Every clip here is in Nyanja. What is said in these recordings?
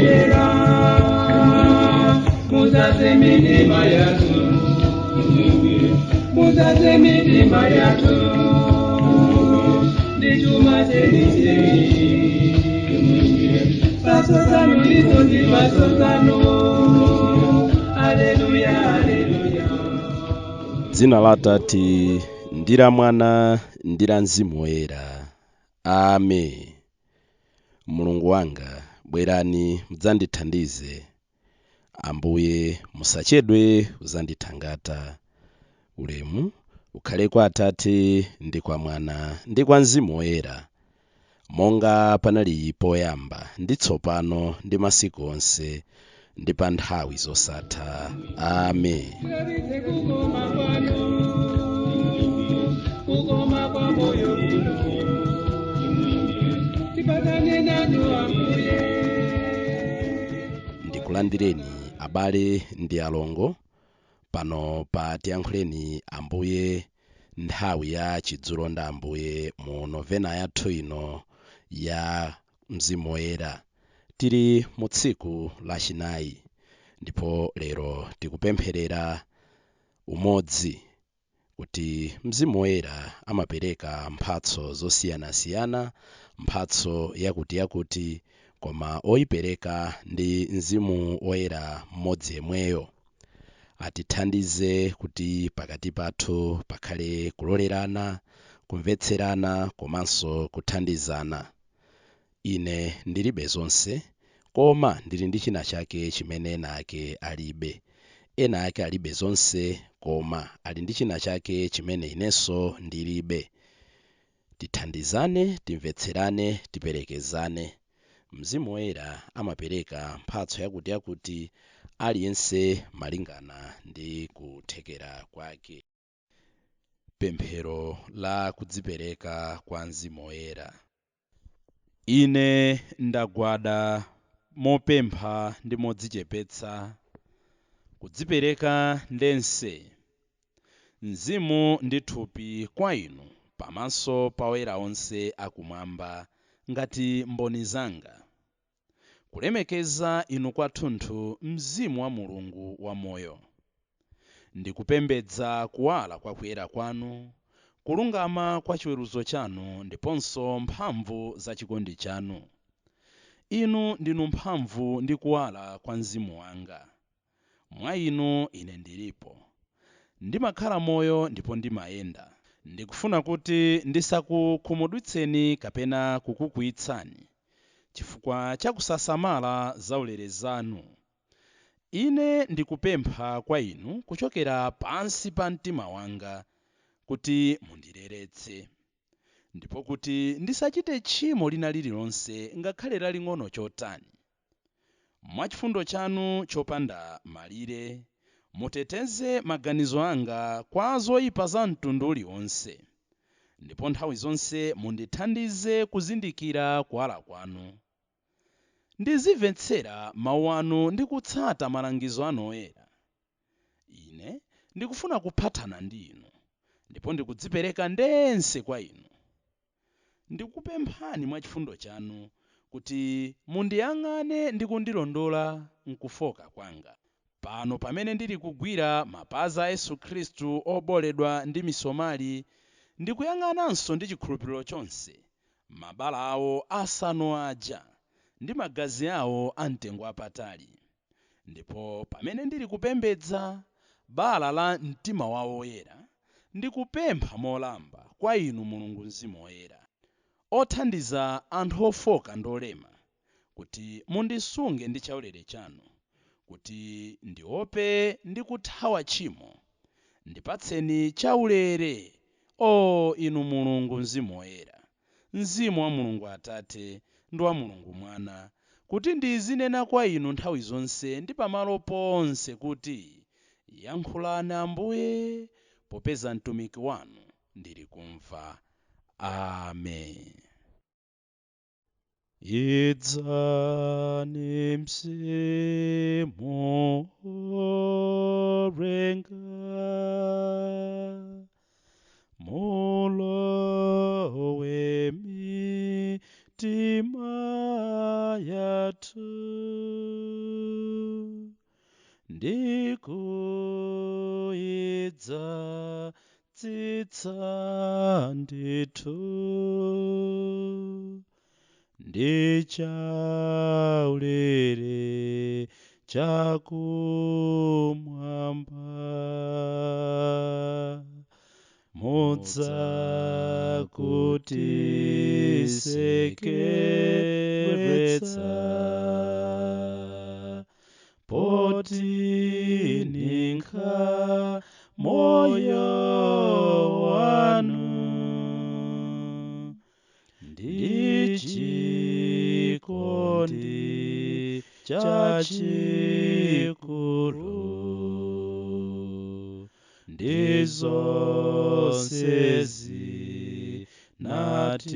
oyera muzaze mitima yatu muzaze mitima yatu ndichuma chenisei pasozano lisoti pasozano haleluya haleluya. Dzina la Atate ndi la Mwana ndi la Mzimu Woyera. Amen. Mulungu wanga, bwerani mudzandithandize. Ambuye musachedwe kudzandithangata. Ulemu ukhale kwa Atate ndi kwa Mwana ndi kwa Mzimu Woyera, monga panali poyamba ndi tsopano ndi masiku onse ndi pa nthawi zosatha. Amen. Kukoma kwa moyo uno tipatane nanu Ambuye. Ndikulandireni abale ndi alongo pano pa tiyankhuleni Ambuye, nthawi ya chidzulo nda Ambuye mu novena yathu ino ya Mzimu Woyera. Tili mu tsiku lachinayi ndipo lero tikupempherera umodzi, kuti Mzimu Woyera amapereka mphatso zosiyanasiyana, mphatso yakuti koma oyipereka ndi Mzimu Woyera mmodzi yemweyo. Atithandize kuti pakati pathu pakhale kulolerana, kumvetserana komanso kuthandizana. Ine ndilibe zonse, koma ndili ndi china chake chimene ena ake alibe. Ena ake alibe zonse, koma ali ndi china chake chimene inenso ndilibe. Tithandizane, timvetserane, tiperekezane. Mzimu Woyera amapereka mphatso yakuti aliyense malingana ndi kuthekera kwake. Pemphero la kudzipereka kwa Mzimu Woyera. Ine ndagwada mopempha ndi modzichepetsa, kudzipereka ndense, mzimu ndi thupi kwa inu pamaso pa oyera onse akumwamba ngati mboni zanga. Kulemekeza inu kwathunthu Mzimu wa Mulungu wamoyo. Ndikupembedza kuwala kwa kuyera kwanu, kulungama kwa chiweruzo chanu ndiponso mphamvu za chikondi chanu. Inu ndinu mphamvu ndi kuwala kwa mzimu wanga. Mwa inu ine ndilipo. Ndimakhala moyo ndipo ndimayenda. Ndikufuna kuti ndisakukhumudwitseni kapena kukukwiyitsani chifukwa cha kusasamala zaulere zanu. Ine ndikupempha kwa inu kuchokera pansi pa mtima wanga kuti mundireretse, ndipo kuti ndisachite tchimo lina lililonse ngakhale laling'ono chotani. Mwachifundo chanu chopanda malire, muteteze maganizo anga kwa zoyipa za mtundu uliwonse, ndipo nthawi zonse mundithandize kuzindikira kuwala kwanu. Ndizimvetsera mawu anu ndi kutsata malangizo anu oyera. Ine ndikufuna kuphatana ndi inu, ndipo ndikudzipereka ndense kwa inu. Ndikupemphani mwachifundo chanu kuti mundiyang'ane ndi kundilondola mkufoka kwanga. Pano pamene ndili kugwira mapazi a Yesu Khristu oboledwa ndi misomali, ndikuyang'ananso ndi chikhulupiriro chonse mabala awo asanu aja ndi magazi awo amtengo wapatali. Ndipo pamene ndili kupembedza bala la mtima wawo woyera, ndikupempha molamba kwa inu Mulungu Mzimu Woyera, othandiza anthu ofoka ndi olema, kuti mundisunge ndi chaulere chanu, kuti ndiope ndi kuthawa tchimo. Ndipatseni chaulere, o inu Mulungu Mzimu Woyera, Mzimu wa Mulungu Atate ndi wa Mulungu Mwana, kuti ndizinena kwa inu nthawi zonse ndi pamalo ponse kuti yankhulani Ambuye, popeza mtumiki wanu ndili kumva. Amen. Idzani mzimu orenga, mulowe mitima yathu. kwathu ndikuyidzadzitsa ndithu ndi chaulere chakumwamba mudzakutisekewetsa poti ninkha moyo wanu ndi chikondi chachikulu ndi zonsezi natisowa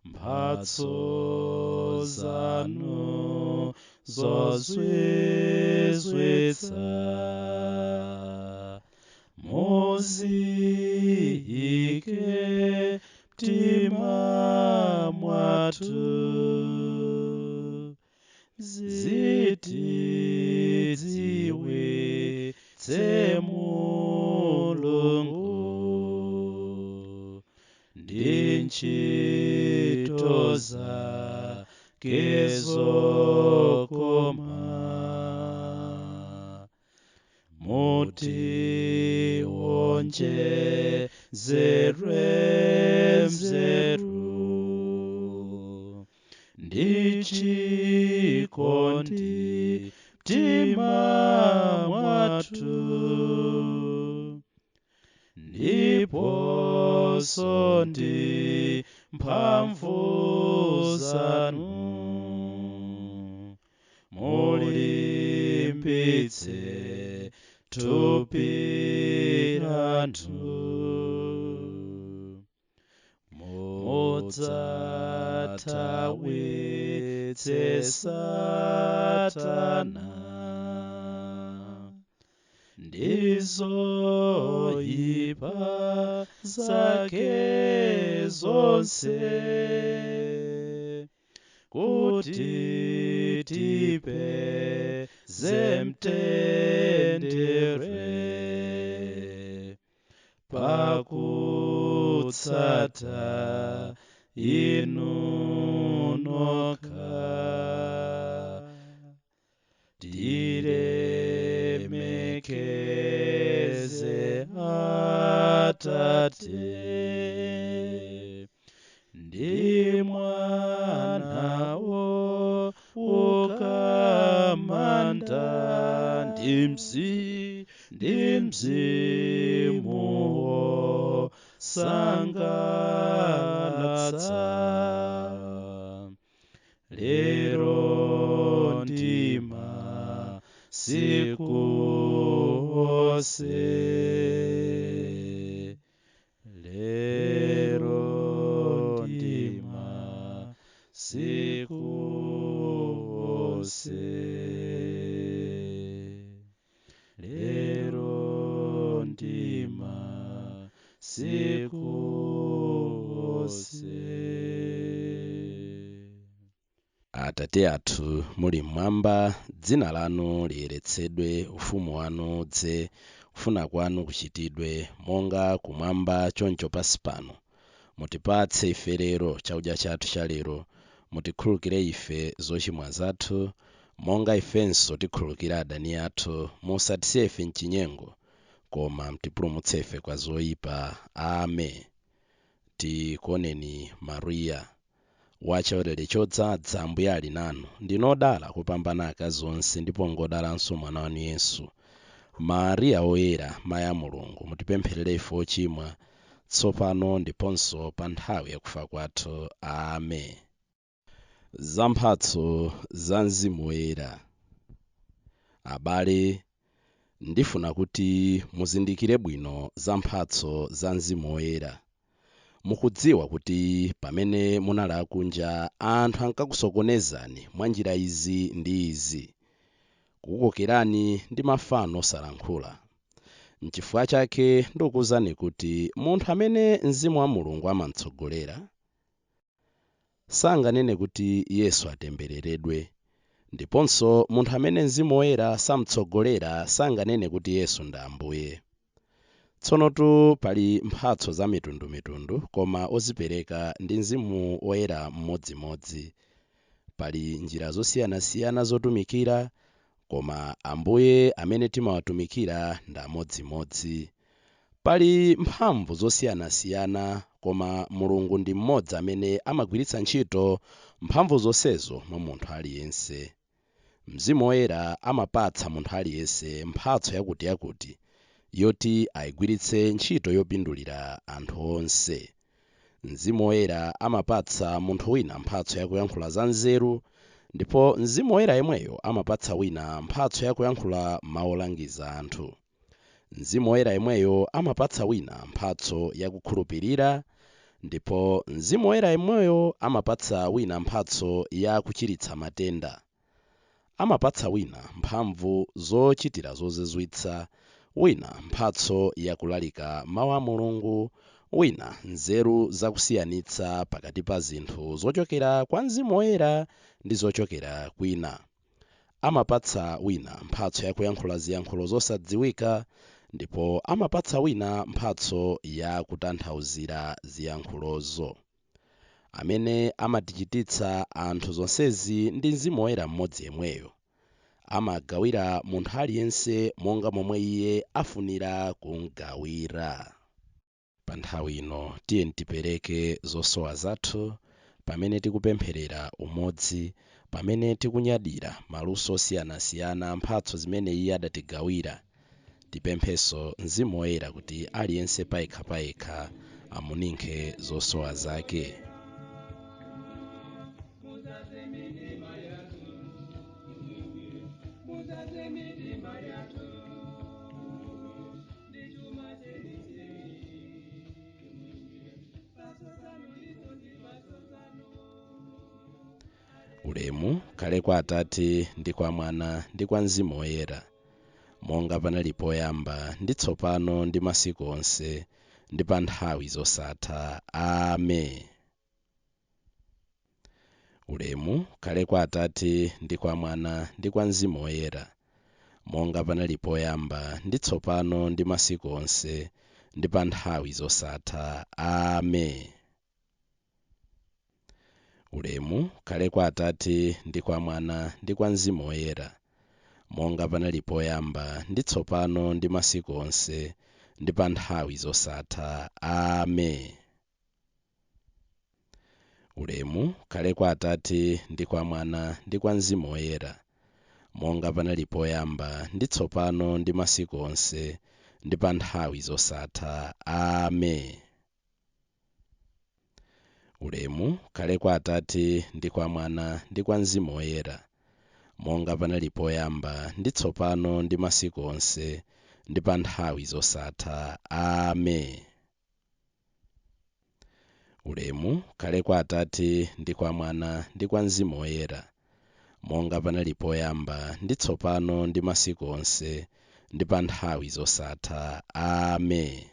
mphatso zanu zozizwitsa muziyike mtima mwathu zitidziwitse Mulungu ndi ntchito zake zokoma mutionjezere nzeru ndi chikondi mtima mwathu ndiponso ndi mphamvu zanu mulimbitse thupi lathu mudzathawitse Satana ndi zoyipa zake zonse kuti tipeze mtendere pakutsata inu nokha tilemekeze Atate ndi Mwanawo ukamanda ndi Mzimuwo sangalatsa lero ndi masiku onse lero ndi masiku onse lero ndi masiku onse. Atate athu muli mmwamba, dzina lanu liyeretsedwe, ufumu wanu udze, kufuna kwanu kuchitidwe monga kumwamba choncho pansi pano. Mutipatse ife lero chakudya chathu cha lero, mutikhululukire ife zochimwa zathu monga ifenso tikhululukira adani athu, musatisiye ife mchinyengo koma mtipulumutse ife kwa zoyipa. Amen. Tikuoneni Mariya, wachaulere chodzaza, Ambuye ali nanu, ndinodala kupambana akazi onse ndipo ngodalanso mwana wanu Yesu. Mariya woyera, mayi a Mulungu, mutipempherere ife ochimwa tsopano ndiponso pa nthawi yakufa kwathu. Amen. Zamphatso za Mzimu Woyera. Abale, ndifuna kuti muzindikire bwino zamphatso za Mzimu Woyera. Mukudziwa kuti pamene munali akunja anthu ankakusokonezani mwa njira izi ndi izi, kukukokerani ndi mafano osalankhula. N'chifukwa chake ndikuwuzani kuti munthu amene Mzimu wa Mulungu amamutsogolera sanganene kuti yesu atembereredwe, ndiponso munthu amene mzimu woyera samtsogolera sanganene kuti yesu ndi ambuye. Tsonotu pali mphatso za mitundumitundu koma ozipereka ndi mzimu woyera mmodzimodzi. Pali njira zosiyanasiyana zotumikira koma ambuye amene timawatumikira ndi amodzimodzi. Pali mphamvu zosiyanasiyana koma mulungu ndi mmodzi amene amagwiritsa ntchito mphamvu zonsezo mwa munthu aliyense. Mzimu woyera amapatsa munthu aliyense mphatso yakutiyakuti yoti ayigwiritse ntchito yopindulira anthu onse. Mzimu woyera amapatsa munthu wina mphatso yakuyankhula za nzeru, ndipo mzimu woyera yemweyo amapatsa wina mphatso yakuyankhula mawu olangiza anthu. Mzimu woyera yemweyo amapatsa wina mphatso yakukhulupirira, ndipo mzimu woyera yemweyo amapatsa wina mphatso yakuchiritsa matenda. Amapatsa wina mphamvu zochitira zozizwitsa, wina mphatso yakulalika mawu a Mulungu, wina nzeru zakusiyanitsa pakati pa zinthu zochokera kwa mzimu woyera ndi zochokera kwina. Amapatsa wina mphatso yakuyankhula ziyankhulo zosadziwika, ndipo amapatsa wina mphatso yakutanthauzira ziyankhulozo. Amene amatichititsa anthu zonsezi ndi mzimu woyera mmodzi yemweyo. Amagawira munthu aliyense monga momwe iye afunira kumgawira. Pa nthawi ino tiye tipereke zosowa zathu pamene tikupempherera umodzi, pamene tikunyadira maluso osiyanasiyana mphatso zimene iye adatigawira. Tipemphenso mzimu woyera kuti aliyense payekha amuninkhe zosowa zake. Ulemu kale kwa Atate ndi kwa Mwana ndi kwa Mzimu Woyera, monga panali poyamba ndi tsopano ndi masiku onse ndi pa nthawi zosatha. Amen. Ulemu kale kwa Atate ndi kwa Mwana ndi kwa Mzimu Woyera, monga panali poyamba ndi tsopano ndi masiku onse ndi pa nthawi zosatha. Amen. Ulemu kale kwa Atate ndi kwa Mwana ndi kwa Mzimu Woyera, monga panali poyamba ndi tsopano ndi masiku onse ndi pa nthawi zosatha. Amen. Ulemu kale kwa Atate ndi kwa Mwana ndi kwa Mzimu Woyera, monga panali poyamba ndi tsopano ndi masiku onse ndi pa nthawi zosatha. Amen. Ulemu kale kwa Atate ndi kwa Mwana ndi kwa Mzimu Woyera, monga panali poyamba ndi tsopano ndi masiku onse ndi pa nthawi zosatha. Amen. Ulemu kale kwa Atate ndi kwa Mwana ndi kwa Mzimu Woyera, monga panali poyamba ndi tsopano ndi masiku onse ndi pa nthawi zosatha. Amen.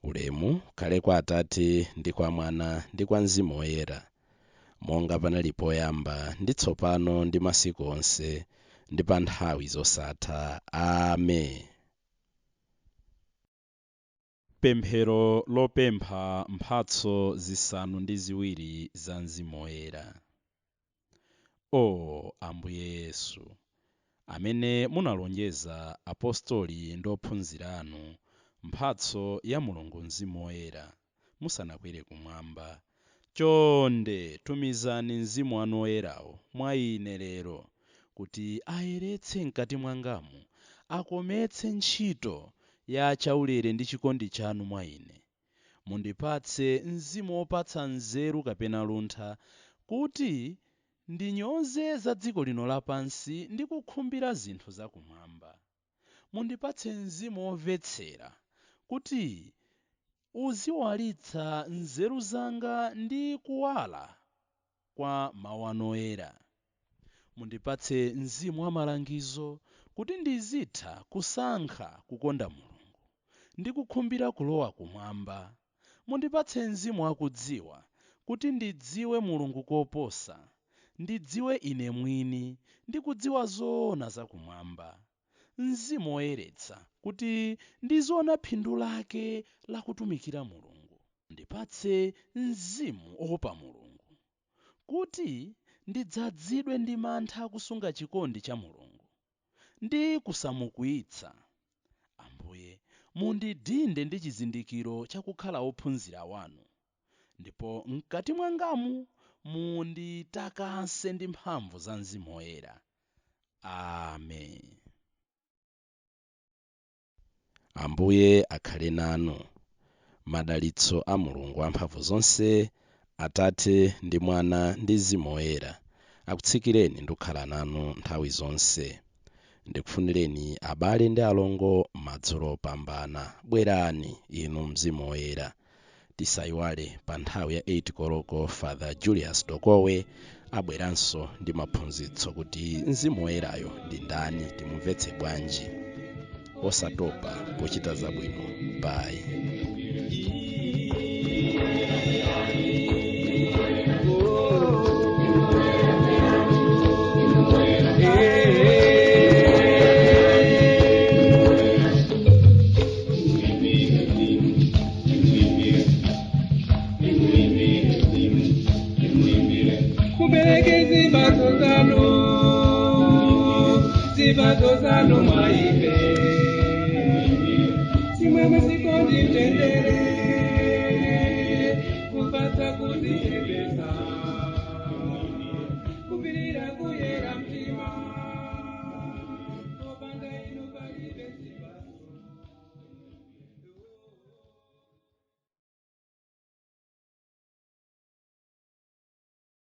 Ulemu kale kwa Atate ndi kwa Mwana ndi kwa Mzimu Woyera, monga panali poyamba ndi tsopano ndi masiku onse ndi pa nthawi zosatha. Amen. Pemphero lopempha mphatso zisanu ndi ziwiri za Mzimu Woyera. O Ambuye Yesu, amene munalonjeza apostoli ndi ophunzira anu mphatso ya Mulungu Mzimu Woyera musanakwere kumwamba, chonde tumizani Mzimu wanu Woyerawo mwa ine lero kuti ayeretse mkati mwangamu, akometse ntchito ya chaulere ndi chikondi chanu mwa ine. Mundipatse mzimu wopatsa nzeru kapena luntha, kuti ndinyoze za dziko lino lapansi ndi kukhumbira zinthu zakumwamba. Mundipatse mzimu womvetsera, kuti uziwalitsa nzeru zanga ndi kuwala kwa mawu anu oyera. Mundipatse mzimu wa malangizo, kuti ndizitha kusankha kukonda Mulungu ndi kukhumbira kulowa kumwamba. Mundipatse mzimu wakudziwa, kuti ndidziwe Mulungu koposa, ndidziwe ine mwini ndi kudziwa zoona zakumwamba. Mzimu woyeretsa kuti ndiziona phindu lake la kutumikira Mulungu. Ndipatse mzimu oopa Mulungu, kuti ndidzazidwe ndi mantha akusunga chikondi cha Mulungu ndi kusamukwiyitsa. Ambuye, mundidinde ndi chizindikiro chakukhala ophunzira wanu, ndipo mkati mwangamu munditakase ndi mphamvu za Mzimu Woyera. Amen. Ambuye akhale nanu. Madalitso a Mulungu amphamvu zonse, Atate ndi Mwana ndi Mzimu Woyera akutsikireni ndi kukhala nanu nthawi zonse. Ndikufunireni abale ndi alongo madzulo opambana. Bwerani inu Mzimu Woyera. Tisayiwale pa nthawi ya 8 koloko Father Julius Dokowe abweranso ndi maphunzitso kuti Mzimu Woyerayo ndi ndani, timumvetse bwanji. Osatopa pochita zabwino. Bye. Zibato zanu